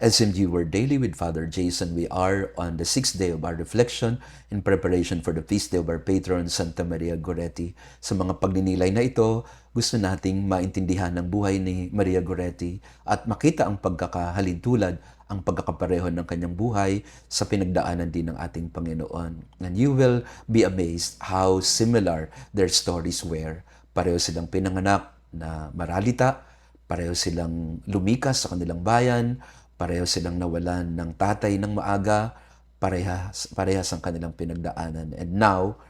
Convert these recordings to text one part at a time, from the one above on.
SMG Word Daily with Father Jason. We are on the 6th day of our reflection in preparation for the feast day of our patron, Santa Maria Goretti. Sa mga pagninilay na ito, gusto nating maintindihan ang buhay ni Maria Goretti at makita ang pagkakahalintulad, ang pagkakapareho ng kanyang buhay sa pinagdaanan din ng ating Panginoon. And you will be amazed how similar their stories were. Pareho silang pinanganak na maralita, pareho silang lumikas sa kanilang bayan, pareho silang nawalan ng tatay ng maaga, parehas ang kanilang pinagdaanan. And now,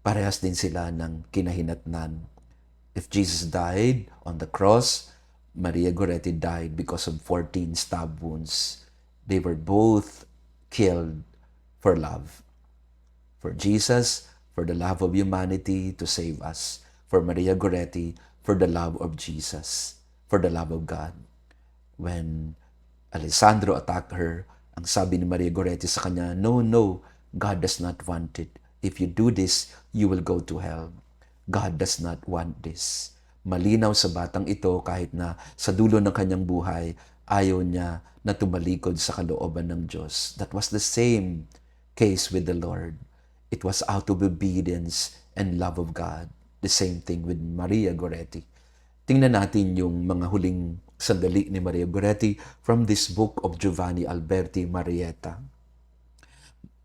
parehas din sila ng kinahinatnan. If Jesus died on the cross, Maria Goretti died because of 14 stab wounds. They were both killed for love. For Jesus, for the love of humanity to save us. For Maria Goretti, for the love of Jesus, for the love of God. When Alessandro attacked her, ang sabi ni Maria Goretti sa kanya, "No, no, God does not want it. If you do this, you will go to hell. God does not want this." Malinaw sa batang ito kahit na sa dulo ng kanyang buhay, ayaw niya na tumalikod sa kalooban ng Diyos. That was the same case with the Lord. It was out of obedience and love of God. The same thing with Maria Goretti. Tingnan natin yung mga huling sandali ni Maria Goretti from this book of Giovanni Alberti, Marietta.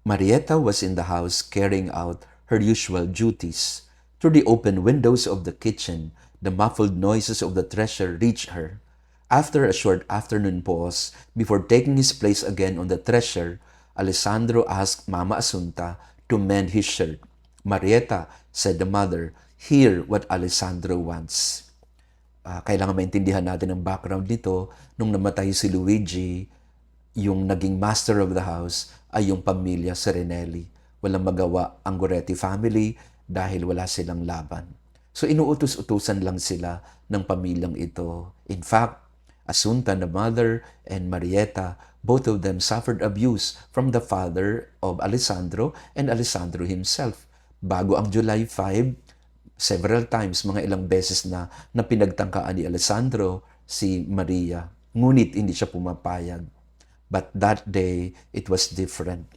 Marietta was in the house carrying out her usual duties. Through the open windows of the kitchen, the muffled noises of the thresher reached her. After a short afternoon pause, before taking his place again on the thresher, Alessandro asked Mama Asunta to mend his shirt. "Marietta," said the mother, "hear what Alessandro wants." Kailangan maintindihan natin ang background nito. Nung namatay si Luigi, yung naging master of the house ay yung pamilya Serenelli. Walang magawa ang Goretti family dahil wala silang laban. So inuutos-utusan lang sila ng pamilyang ito. In fact, Asunta, the mother, and Marietta, both of them suffered abuse from the father of Alessandro and Alessandro himself. Bago ang July 5, several times, mga ilang beses na pinagtangkaan ni Alessandro si Maria. Ngunit hindi siya pumapayag. But that day, it was different.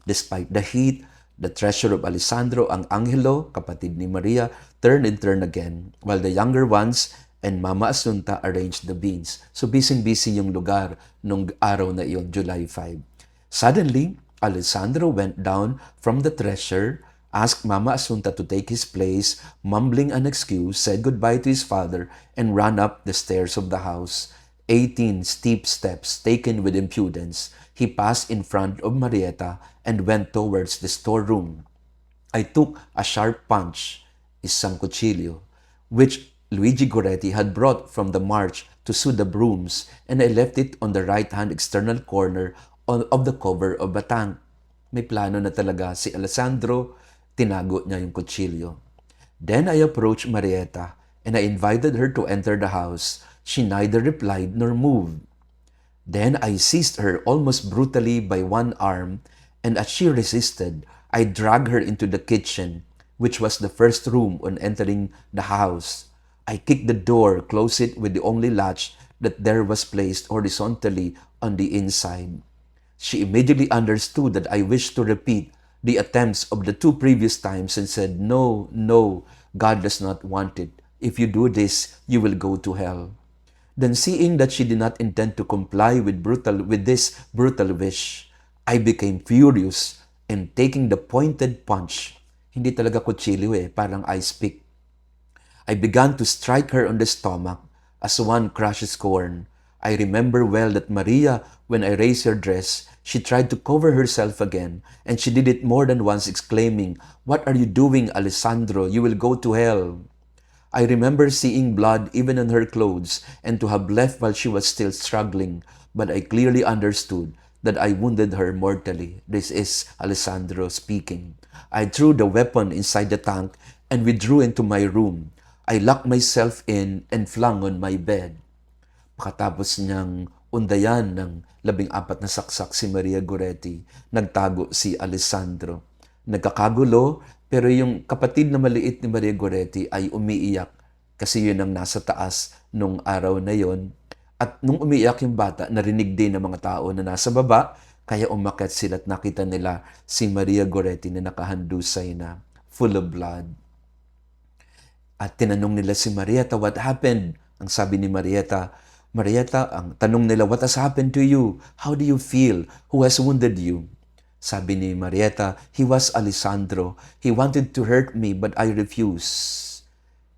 Despite the heat, the treasure of Alessandro, ang Angelo, kapatid ni Maria, turned and turned again, while the younger ones and Mama Asunta arranged the beans. So busy-busy yung lugar nung araw na iyon, July 5. Suddenly, Alessandro went down from the treasure, asked Mama Asunta to take his place, mumbling an excuse, said goodbye to his father, and ran up the stairs of the house. 18 steep steps taken with impudence, he passed in front of Marietta and went towards the storeroom. I took a sharp punch, isang kutsilyo, which Luigi Goretti had brought from the march to sew the brooms, and I left it on the right-hand external corner of the cover of a tank. May plano na talaga si Alessandro. Tinago niya yung kutsilyo. Then I approached Marietta and I invited her to enter the house. She neither replied nor moved. Then I seized her almost brutally by one arm, and as she resisted, I dragged her into the kitchen, which was the first room on entering the house. I kicked the door, closed it with the only latch that there was placed horizontally on the inside. She immediately understood that I wished to repeat the attempts of the two previous times and said, "No, no, God does not want it. If you do this, you will go to hell." Then seeing that she did not intend to comply with this brutal wish, I became furious and taking the pointed punch, hindi talaga kutsilyo parang ice pick, I began to strike her on the stomach as one crushes corn. I remember well that Maria, when I raised her dress, she tried to cover herself again, and she did it more than once, exclaiming, "What are you doing, Alessandro? You will go to hell." I remember seeing blood even on her clothes and to have left while she was still struggling, but I clearly understood that I wounded her mortally. This is Alessandro speaking. I threw the weapon inside the tank and withdrew into my room. I locked myself in and flung on my bed. Pagkatapos niyang undayan ng 14 na saksak si Maria Goretti, nagtago si Alessandro. Nagkakagulo, pero yung kapatid na maliit ni Maria Goretti ay umiiyak kasi yun ang nasa taas nung araw na yon. At nung umiiyak yung bata, narinig din ng mga tao na nasa baba, kaya umakyat sila at nakita nila si Maria Goretti na nakahandusay na, full of blood. At tinanong nila si Marieta, what happened? Ang sabi ni Marieta, ang tanong nila, what has happened to you? How do you feel? Who has wounded you? Sabi ni Marieta, he was Alessandro. He wanted to hurt me, but I refused.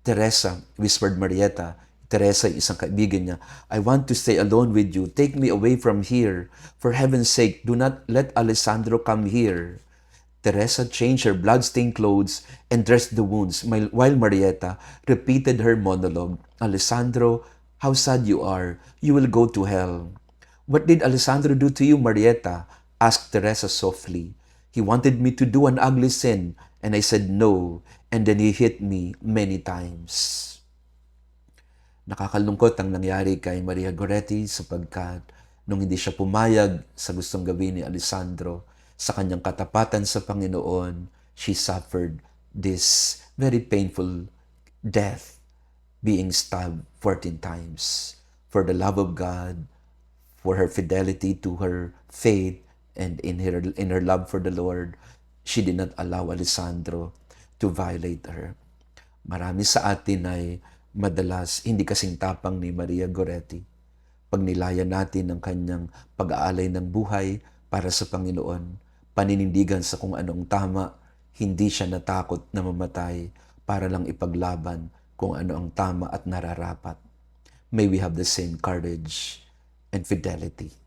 Teresa, whispered Marieta. Teresa, isang kaibigan niya, I want to stay alone with you. Take me away from here. For heaven's sake, do not let Alessandro come here. Teresa changed her blood-stained clothes and dressed the wounds, while Marieta repeated her monologue. Alessandro, how sad you are. You will go to hell. What did Alessandro do to you, Marieta? Asked Teresa softly. He wanted me to do an ugly sin, and I said no, and then he hit me many times. Nakakalungkot ang nangyari kay Maria Goretti sapagkat nung hindi siya pumayag sa gustong gawin ni Alessandro, sa kanyang katapatan sa Panginoon, she suffered this very painful death, being stabbed 14 times. For the love of God, for her fidelity to her faith, and in her love for the Lord, she did not allow Alessandro to violate her. Marami sa atin ay madalas hindi kasing tapang ni Maria Goretti. Pag nilayan natin ang kanyang pag-aalay ng buhay para sa Panginoon, paninindigan sa kung anong tama, hindi siya natakot na mamatay para lang ipaglaban kung ano ang tama at nararapat. May we have the same courage and fidelity.